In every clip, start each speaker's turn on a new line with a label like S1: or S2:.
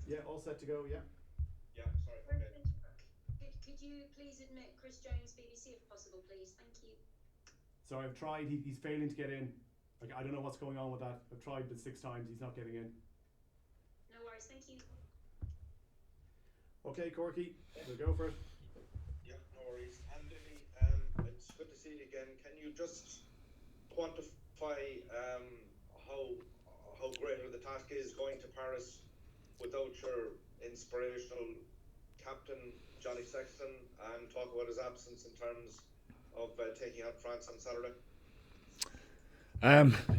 S1: Yeah, all set to go. Yeah.
S2: Yeah, sorry. Okay.
S3: Could you please admit Chris Jones, BBC, if possible, please? Thank you.
S1: So I've tried. He's failing to get in. Like, I don't know what's going on with that. I've tried it 6 times. He's not getting in.
S3: No worries, thank you.
S1: Okay, Corky, we'll go for it.
S2: Yeah, no worries. Andy, it's good to see you again. Can you just quantify how greater the task is going to Paris without your inspirational captain Johnny Sexton, and talk about his absence in terms of taking out France on Saturday?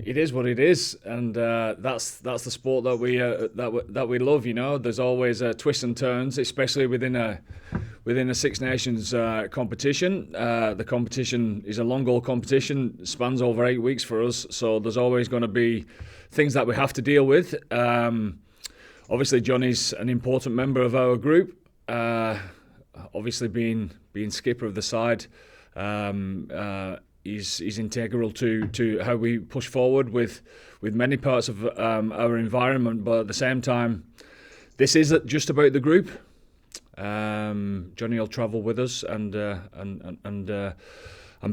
S4: It is what it is, and that's the sport that we love. You know, there's always twists and turns, especially within a Six Nations competition. The competition is a long goal competition, spans over 8 weeks for us, so there's always going to be things that we have to deal with. Obviously, Johnny's an important member of our group. Obviously, being skipper of the side. Is integral to how we push forward with many parts of our environment, but at the same time, this isn't just about the group. Johnny will travel with us and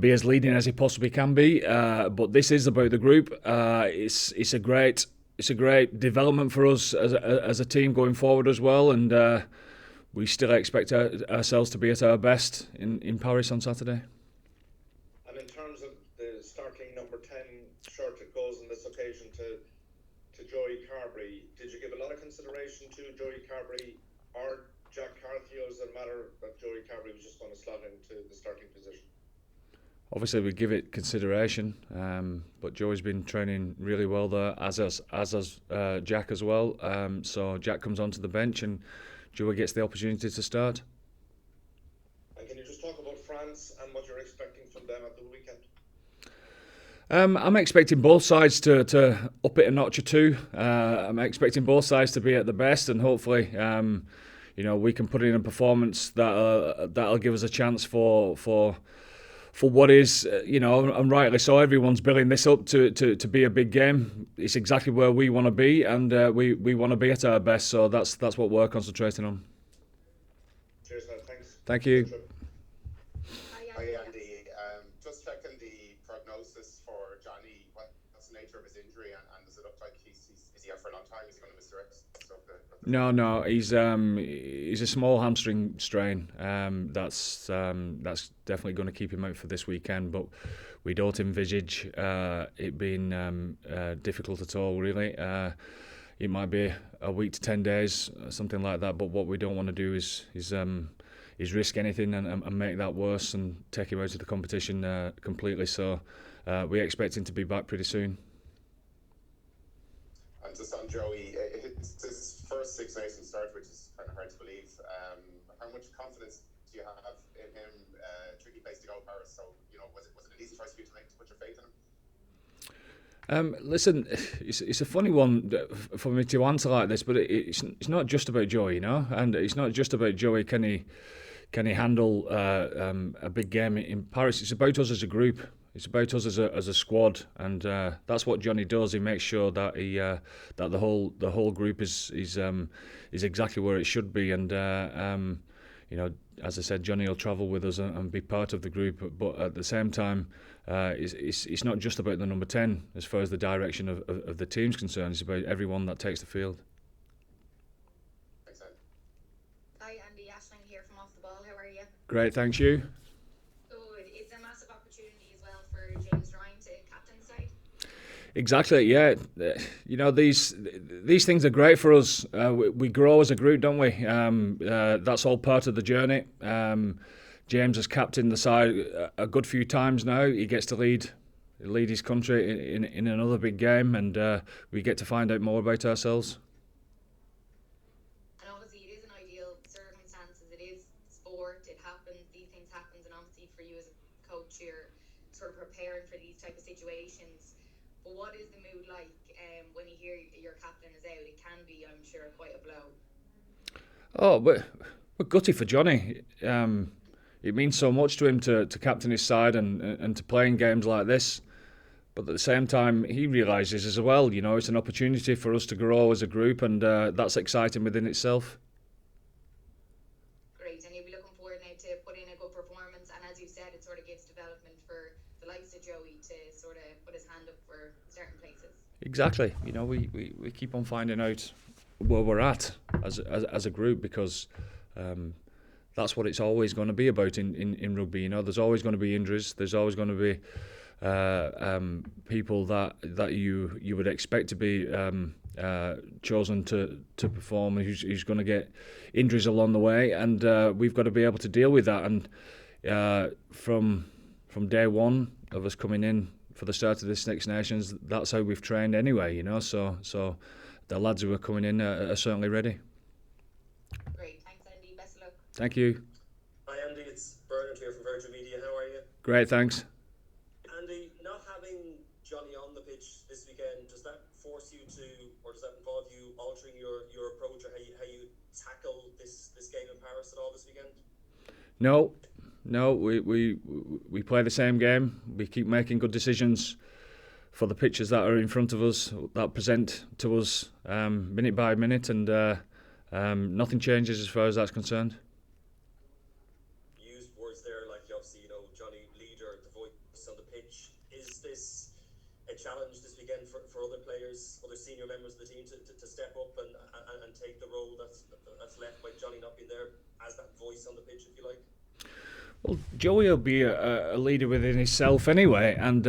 S4: be as leading as he possibly can be. But this is about the group. It's a great development for us as a team going forward as well, and we still expect ourselves to be at our best in Paris on Saturday.
S2: And in terms of the starting number 10 shirt, it goes on this occasion to Joey Carberry. Did you give a lot of consideration to Joey Carberry or Jack Carthy, or does it matter that Joey Carberry was just going to slot into the starting position?
S4: Obviously, we give it consideration, but Joey's been training really well there, as has Jack as well. So Jack comes onto the bench, and Joey gets the opportunity to start.
S2: And can you just talk about France and what you're expecting from them at the weekend?
S4: I'm expecting both sides to up it a notch or two. I'm expecting both sides to be at the best, and hopefully, we can put in a performance that'll give us a chance for what is, and rightly so, everyone's building this up to be a big game. It's exactly where we want to be, and we want to be at our best. So that's what we're concentrating on.
S2: Cheers, man. Thanks.
S4: Thank you.
S5: Hi, Andy. Just checking the prognosis for Johnny. What's the nature of his injury, and does it look like is he out for a long time? Is he going to miss the rest of the
S4: No. He's a small hamstring strain. That's definitely going to keep him out for this weekend. But we don't envisage it being difficult at all. Really, it might be a week to 10 days, something like that. But what we don't want to do is risk anything and make that worse and take him out of the competition completely. So we expect him to be back pretty soon.
S5: And just on Joey, it's his first Six Nations start, which is kind of hard to believe. How much confidence do you have in him? Tricky place to go, Paris. So, was it an easy choice for you to make, to put your faith in him?
S4: Listen, it's a funny one for me to answer like this, but it's not just about Joey, and it's not just about Joey. Can he handle a big game in Paris? It's about us as a group. It's about us as a squad, and that's what Johnny does. He makes sure that that the whole group is exactly where it should be, and as I said, Johnny will travel with us and be part of the group, but at the same time, it's not just about the number 10 as far as the direction of the team's concerned. It's about everyone that takes the field.
S5: Thanks, Andy.
S3: Hi, Andy. Ashling here from Off the Ball. How are you?
S4: Great, thanks you.
S3: Good. It's a massive opportunity as well for James Ryan to captain the side.
S4: Exactly, yeah. These things are great for us. We grow as a group, don't we? That's all part of the journey. James has captained the side a good few times now. He gets to lead his country in another big game, and we get to find out more about ourselves.
S3: And obviously, it isn't ideal circumstances. It is sport. It happens. These things happen, and obviously, for you as a coach, you're sort of preparing for these type of situations. But what is the mood like when you hear your captain is out? It can be, I'm sure, quite a blow.
S4: Oh, we're gutty for Johnny. It means so much to him to captain his side and to play in games like this. But at the same time, he realises as well, it's an opportunity for us to grow as a group, and that's exciting within itself.
S3: Great, and you'll be looking forward now to put in a good performance, and as you said, it sort of gives development for the likes of Joey to sort of put his hand up for certain places.
S4: Exactly. We keep on finding out where we're at as a group, because that's what it's always going to be about in rugby. There's always going to be injuries. There's always going to be people that you would expect to be chosen to perform, who's going to get injuries along the way, and we've got to be able to deal with that. And from day one of us coming in for the start of this Six Nations, that's how we've trained anyway. So the lads who are coming in are certainly ready.
S3: Great, thanks Andy. Best of luck.
S4: Thank you.
S6: Hi Andy, it's Bernard here from Virgin Media. How are you?
S4: Great, thanks.
S6: Andy, not having Johnny on the pitch this weekend, does that force you to, or does that involve you altering your approach, or how you tackle this game in Paris at all this weekend?
S4: No, we play the same game. We keep making good decisions for the pitches that are in front of us, that present to us minute by minute, and nothing changes as far as that's concerned.
S6: You used words there like, obviously, Johnny, leader, the voice on the pitch. Is this a challenge this weekend for other players, other senior members of the team to step up and take the role that's left by Johnny not being there as that voice on the pitch, if you like?
S4: Well, Joey will be a leader within himself anyway, and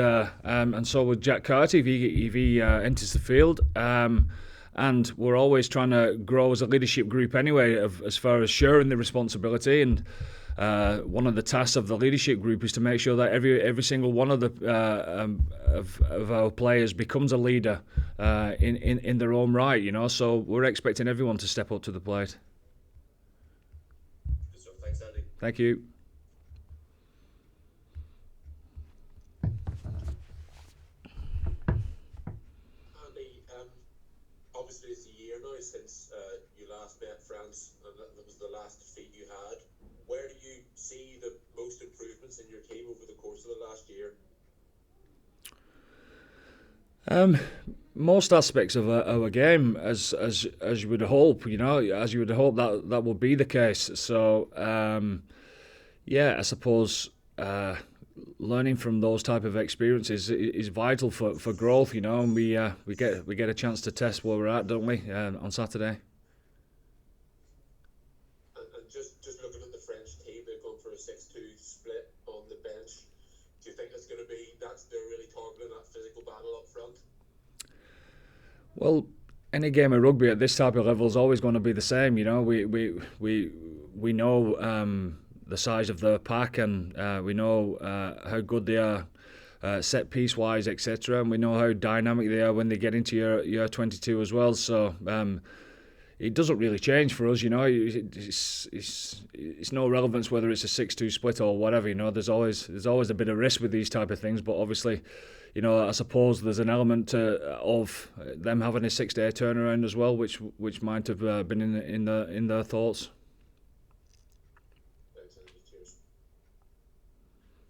S4: so would Jack Carty if he enters the field. And we're always trying to grow as a leadership group anyway, as far as sharing the responsibility. And one of the tasks of the leadership group is to make sure that every single one of the of our players becomes a leader in their own right. So we're expecting everyone to step up to the plate.
S6: Good stuff. Thanks, Andy.
S4: Thank you.
S7: Obviously, it's a year now since you last met France, and that was the last defeat you had. Where do you see the most improvements in your team over the course of the last year?
S4: Most aspects of our game, as you would hope, as you would hope that will be the case. So, I suppose learning from those type of experiences is vital for growth, and we get a chance to test where we're at, don't we, on Saturday.
S7: And just looking at the French team, they've gone for a 6-2 split on the bench. Do you think that's they're really targeting that physical battle up front?
S4: Well, any game of rugby at this type of level is always going to be the same. We know the size of the pack, and we know how good they are set piece wise, etc. And we know how dynamic they are when they get into your 22 as well. So it doesn't really change for us. It's no relevance whether it's a 6-2 split or whatever. There's always a bit of risk with these type of things, but obviously, I suppose there's an element of them having a 6-day turnaround as well, which might have been in their thoughts.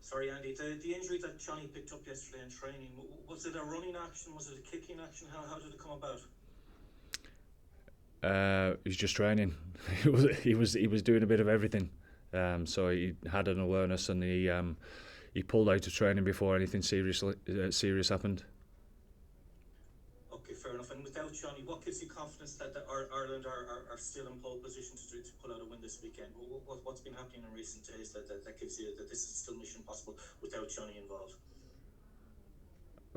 S8: Sorry, Andy, the injury that Johnny picked up yesterday in training, was it a running action? Was it a kicking action? How did it come about?
S4: He was just training. he was doing a bit of everything. So he had an awareness, and he pulled out of training before anything serious happened.
S8: Okay, fair enough. And without Johnny, what gives you confidence that Ireland are still in pole position to pull out a win this weekend? What's been happening in recent days that gives you that this is still mission possible without Johnny involved?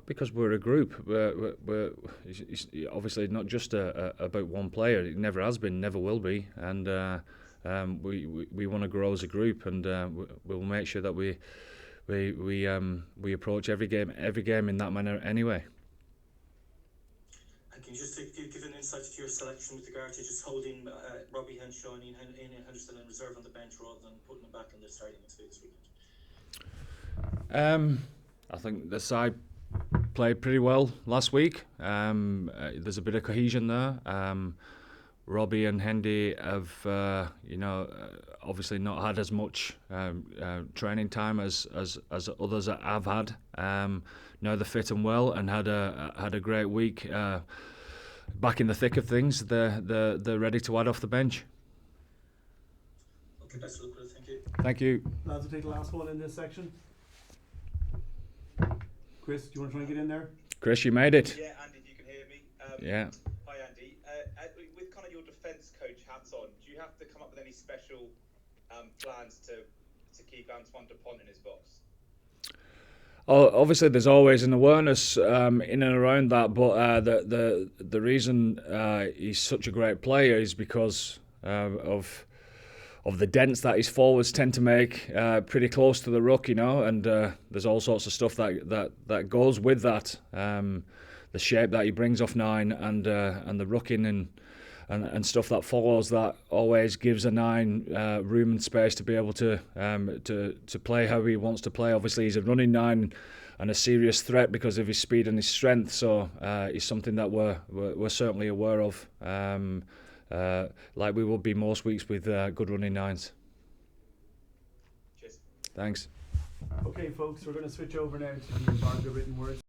S4: Because we're a group. We're obviously not just about one player. It never has been, never will be. And we want to grow as a group, and we'll make sure that we approach every game in that manner anyway.
S8: And can you just give an insight to your selection with regard to just holding Robbie Henshaw and Ian Henderson in reserve on the bench rather than putting them back in the starting this weekend?
S4: I think the side played pretty well last week. There's a bit of cohesion there. Robbie and Hendy have, obviously not had as much training time as others that have had. Now they're fit and well and had a great week. Back in the thick of things, they're ready to add off the bench.
S8: Okay, best of luck with it. Thank you.
S4: Thank you.
S1: Lads will take the last one in this section. Chris, do you want to try and get in there?
S4: Chris, you made it.
S9: Yeah, Andy, if you can hear me.
S4: Yeah.
S9: Hi, Andy. With kind of your defence coach hats on, do you have to come up with any special plans to keep Antoine Dupont in his box?
S4: Oh, obviously, there's always an awareness in and around that, but the reason he's such a great player is because of the dents that his forwards tend to make pretty close to the ruck, and there's all sorts of stuff that goes with that. The shape that he brings off 9 and the rucking and stuff that follows that always gives a 9 room and space to be able to play how he wants to play. Obviously, he's a running 9 and a serious threat because of his speed and his strength. So he's something that we're certainly aware of. Like we will be most weeks with good running 9s.
S9: Cheers.
S4: Thanks.
S1: Okay, folks, we're going to switch over now to the Barger written words.